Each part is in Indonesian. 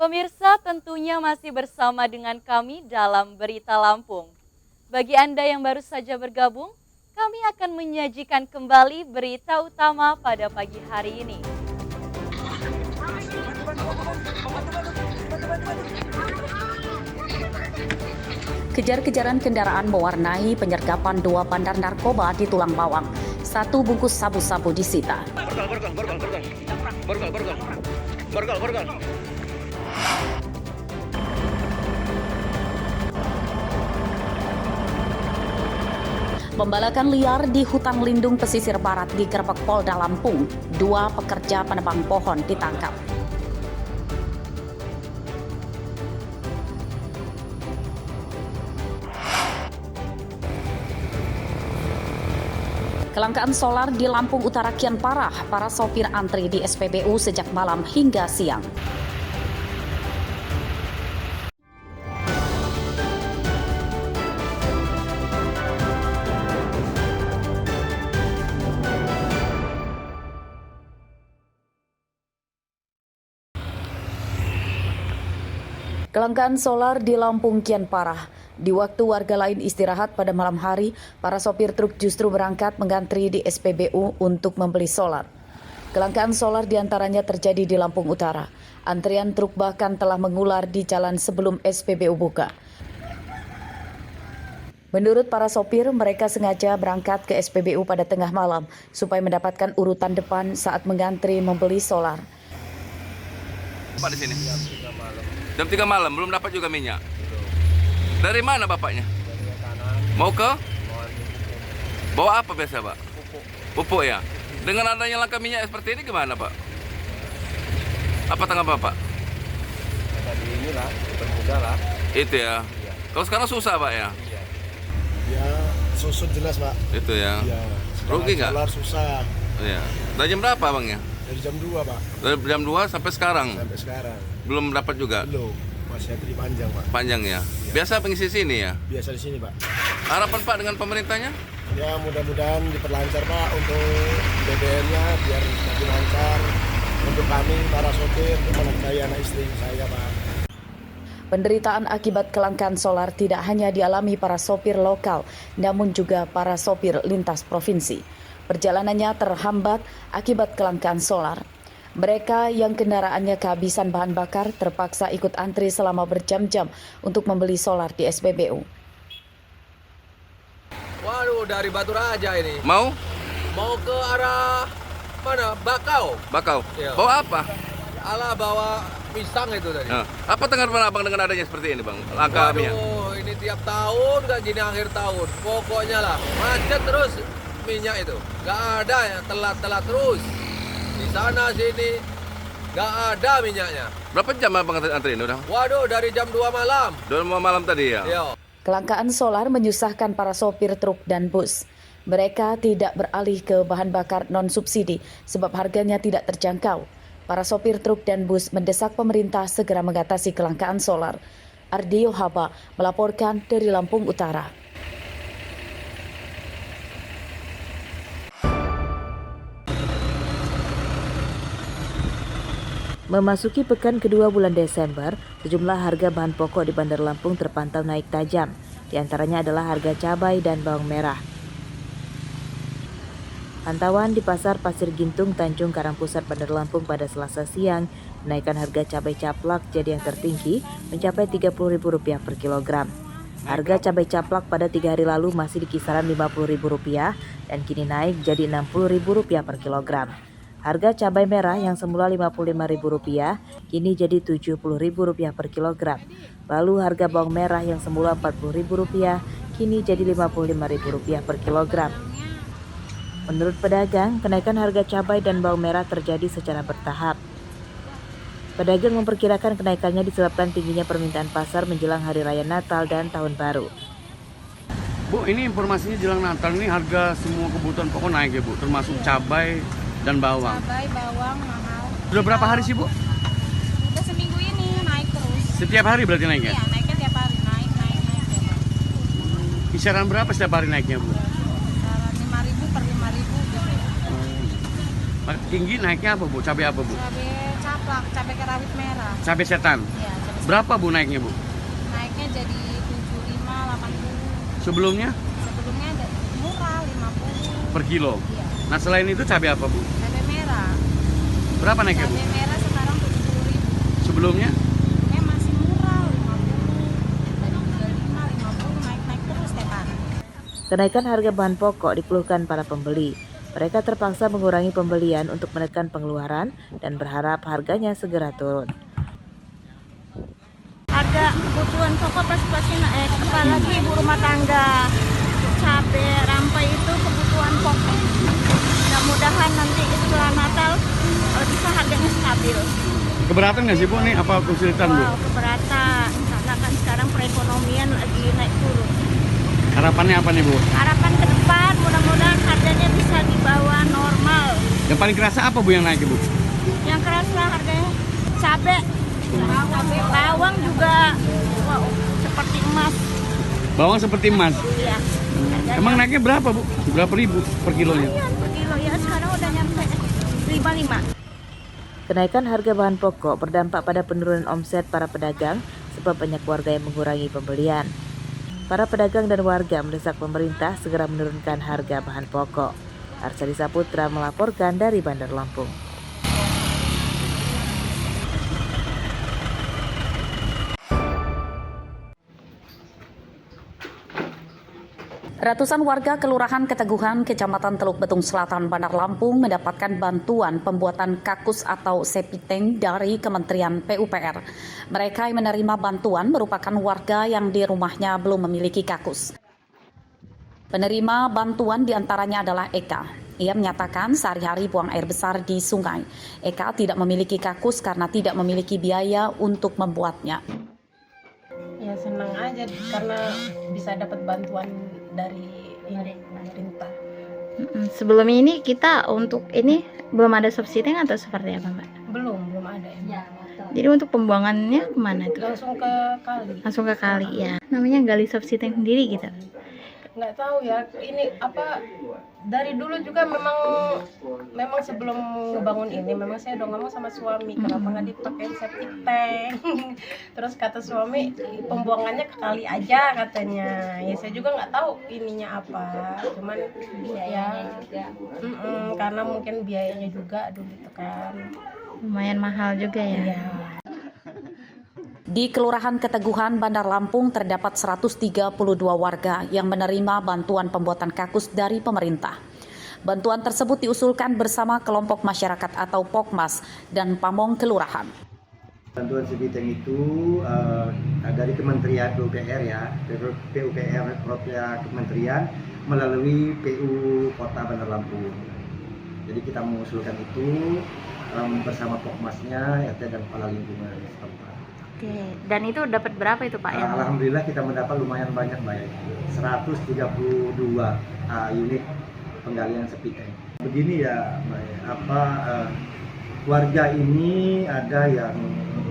Pemirsa, tentunya masih bersama dengan kami dalam Berita Lampung. Bagi Anda yang baru saja bergabung, kami akan menyajikan kembali berita utama pada pagi hari ini. Kejar-kejaran kendaraan mewarnai penyergapan 2 bandar narkoba di Tulang Bawang. 1 bungkus sabu-sabu disita. Borgol. Pembalakan liar di hutan lindung pesisir barat digerebek Polda Lampung. 2 pekerja penebang pohon ditangkap. Kelangkaan solar di Lampung Utara kian parah. Para sopir antri di SPBU sejak malam hingga siang. Kelangkaan solar di Lampung kian parah. Di waktu warga lain istirahat pada malam hari, para sopir truk justru berangkat mengantri di SPBU untuk membeli solar. Kelangkaan solar diantaranya terjadi di Lampung Utara. Antrian truk bahkan telah mengular di jalan sebelum SPBU buka. Menurut para sopir, mereka sengaja berangkat ke SPBU pada tengah malam supaya mendapatkan urutan depan saat mengantri membeli solar. Pak di sini? Jam 3 malam, belum dapat juga minyak. Dari mana bapaknya? Dari kanan. Mau ke? Mau Bawa apa biasa, Pak? pupuk. Pupuk ya? Dengan adanya langka minyak seperti ini gimana, Pak? Apa tanggapan Bapak? Tadi inilah, dipermudah lah. Itu ya. Iya. Kalau sekarang susah, Pak ya? Iya. Ya, susut jelas, Pak. Itu ya. Iya. Rugi nggak? Solar susah. Iya. Dari jam berapa, Bang ya? Dari jam 2, Pak. Dari jam 2 sampai sekarang. Sampai sekarang. Belum dapat juga. Belum. Masih antri panjang, Pak. Panjang ya. Biasa pengisi sini ya. Biasa di sini, Pak. Harapan Pak dengan pemerintahnya? Ya, mudah-mudahan diperlancar, Pak, untuk BBM-nya biar semakin lancar. Untuk kami, para sopir, anak saya, anak istri saya, Pak. Penderitaan akibat kelangkaan solar tidak hanya dialami para sopir lokal, namun juga para sopir lintas provinsi. Perjalanannya terhambat akibat kelangkaan solar. Mereka yang kendaraannya kehabisan bahan bakar terpaksa ikut antri selama berjam-jam untuk membeli solar di SPBU. Waduh, dari Batu Raja ini. Mau? Mau ke arah mana? Bakau. Bakau? Iya. Bawa apa? Alah, bawa pisang itu tadi. Nah, apa tanggapan Abang dengan adanya seperti ini, Bang? Langka minyak. Waduh, ini tiap tahun gak gini akhir tahun. Pokoknya lah, macet terus minyak itu. Gak ada ya, telat-telat terus. Di sana sini gak ada minyaknya. Berapa jam Abang antri ini udah? Waduh, dari jam 2 malam. 2 malam tadi ya? Iya. Kelangkaan solar menyusahkan para sopir truk dan bus. Mereka tidak beralih ke bahan bakar non-subsidi sebab harganya tidak terjangkau. Para sopir truk dan bus mendesak pemerintah segera mengatasi kelangkaan solar. Ardio Haba melaporkan dari Lampung Utara. Memasuki pekan kedua bulan Desember, sejumlah harga bahan pokok di Bandar Lampung terpantau naik tajam. Di antaranya adalah harga cabai dan bawang merah. Pantauan di Pasar Pasir Gintung, Tanjung Karang Pusat, Bandar Lampung pada Selasa siang, kenaikan harga cabai caplak jadi yang tertinggi mencapai Rp30.000 per kilogram. Harga cabai caplak pada 3 hari lalu masih di kisaran Rp50.000 dan kini naik jadi Rp60.000 per kilogram. Harga cabai merah yang semula Rp55.000 kini jadi Rp70.000 per kilogram. Lalu harga bawang merah yang semula Rp40.000 kini jadi Rp55.000 per kilogram. Menurut pedagang, kenaikan harga cabai dan bawang merah terjadi secara bertahap. Pedagang memperkirakan kenaikannya disebabkan tingginya permintaan pasar menjelang Hari Raya Natal dan Tahun Baru. Bu, ini informasinya jelang Natal ini harga semua kebutuhan pokok naik ya Bu, termasuk cabai dan bawang. Cabai, bawang mahal. Sudah berapa hari sih Bu? Udah seminggu ini naik terus. Setiap hari berarti naiknya? Iya, naiknya tiap hari, naik tiap hari. Kisaran berapa setiap hari naiknya Bu? 5.000 per 5.000 gitu. Tinggi naiknya apa Bu? Cabai apa Bu? Cabai plak, cabai rawit merah. Cabai setan. Iya, cabai setan. Berapa Bu naiknya Bu? Naiknya jadi 75, 80. Sebelumnya Sebelumnya ada murah 50. per kilo. Iya. Nah selain itu cabai apa Bu? Cabai merah. Berapa naiknya Bu? Cabai merah sekarang 70.000. Sebelumnya Sebelumnya masih murah 50. Dari 35, 50 naik terus tiap hari. Kenaikan harga bahan pokok dikeluhkan para pembeli. Mereka terpaksa mengurangi pembelian untuk menekan pengeluaran dan berharap harganya segera turun. Harga kebutuhan pokok pasti naik, apalagi ibu rumah tangga. Cabai rampai itu kebutuhan pokok. Mudah-mudahan nanti setelah Natal bisa harganya stabil. keberatan nggak sih Bu nih? Apa kesulitan Bu? Wow, keberatan. Karena kan sekarang perekonomian lagi naik turun. Harapannya apa nih Bu? Harapan ke depan mudah-mudahan harganya bisa di bawah normal. Yang paling kerasa apa Bu yang naik Bu? Yang kerasa harganya cabai, bawang juga wow, seperti emas. Bawang seperti emas. Iya. Harganya Emang naiknya berapa Bu? Berapa ribu per kilonya? lumayan per kilo ya, sekarang udah nyampe 55. Kenaikan harga bahan pokok berdampak pada penurunan omset para pedagang sebab banyak warga yang mengurangi pembelian. Para pedagang dan warga mendesak pemerintah segera menurunkan harga bahan pokok. Arsadi Saputra melaporkan dari Bandar Lampung. Ratusan warga Kelurahan Keteguhan, Kecamatan Teluk Betung Selatan, Bandar Lampung mendapatkan bantuan pembuatan kakus atau septic tank dari Kementerian PUPR. Mereka yang menerima bantuan merupakan warga yang di rumahnya belum memiliki kakus. Penerima bantuan diantaranya adalah Eka. Ia menyatakan sehari-hari buang air besar di sungai. Eka tidak memiliki kakus karena tidak memiliki biaya untuk membuatnya. Ya senang aja karena bisa dapat bantuan dari pemerintah. Sebelum ini kita untuk ini belum ada subsidi atau seperti apa Mbak? Belum ada ya. Jadi untuk pembuangannya kemana tuh? Langsung ke kali. Langsung ke kali ya. Namanya gali subsidi sendiri gitu. Nggak tahu ya, ini apa dari dulu juga memang sebelum ngebangun ini memang saya udah ngomong sama suami kenapa nggak dipakai septic tank. Terus kata suami pembuangannya ke kali aja katanya. Ya saya juga nggak tahu ininya apa, cuman ya karena mungkin biayanya juga dulu itu kan Lumayan mahal juga ya. Di Kelurahan Keteguhan, Bandar Lampung terdapat 132 warga yang menerima bantuan pembuatan kakus dari pemerintah. Bantuan tersebut diusulkan bersama kelompok masyarakat atau Pokmas dan Pamong Kelurahan. Bantuan septic tank itu dari Kementerian PUPR ya, PUPR Provinsi Kementerian melalui PU Kota Bandar Lampung. Jadi kita mengusulkan itu bersama Pokmasnya, RT dan kepala lingkungan setempat. Oke, dan itu dapat berapa itu Pak? Alhamdulillah kita mendapat lumayan banyak baik 132 unit penggalian septic tank. Begini ya, warga ini ada yang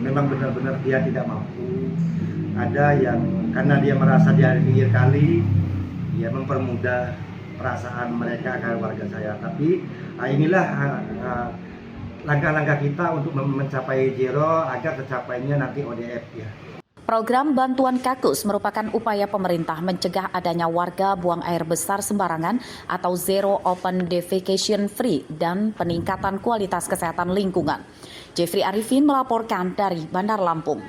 memang benar-benar dia tidak mampu, ada yang karena dia merasa dia di pinggir kali, dia mempermudah perasaan mereka akan warga saya. Tapi inilah langkah-langkah kita untuk mencapai zero agar tercapainya nanti ODF ya. Program bantuan kakus merupakan upaya pemerintah mencegah adanya warga buang air besar sembarangan atau zero open defecation free dan peningkatan kualitas kesehatan lingkungan. Jeffrey Arifin melaporkan dari Bandar Lampung.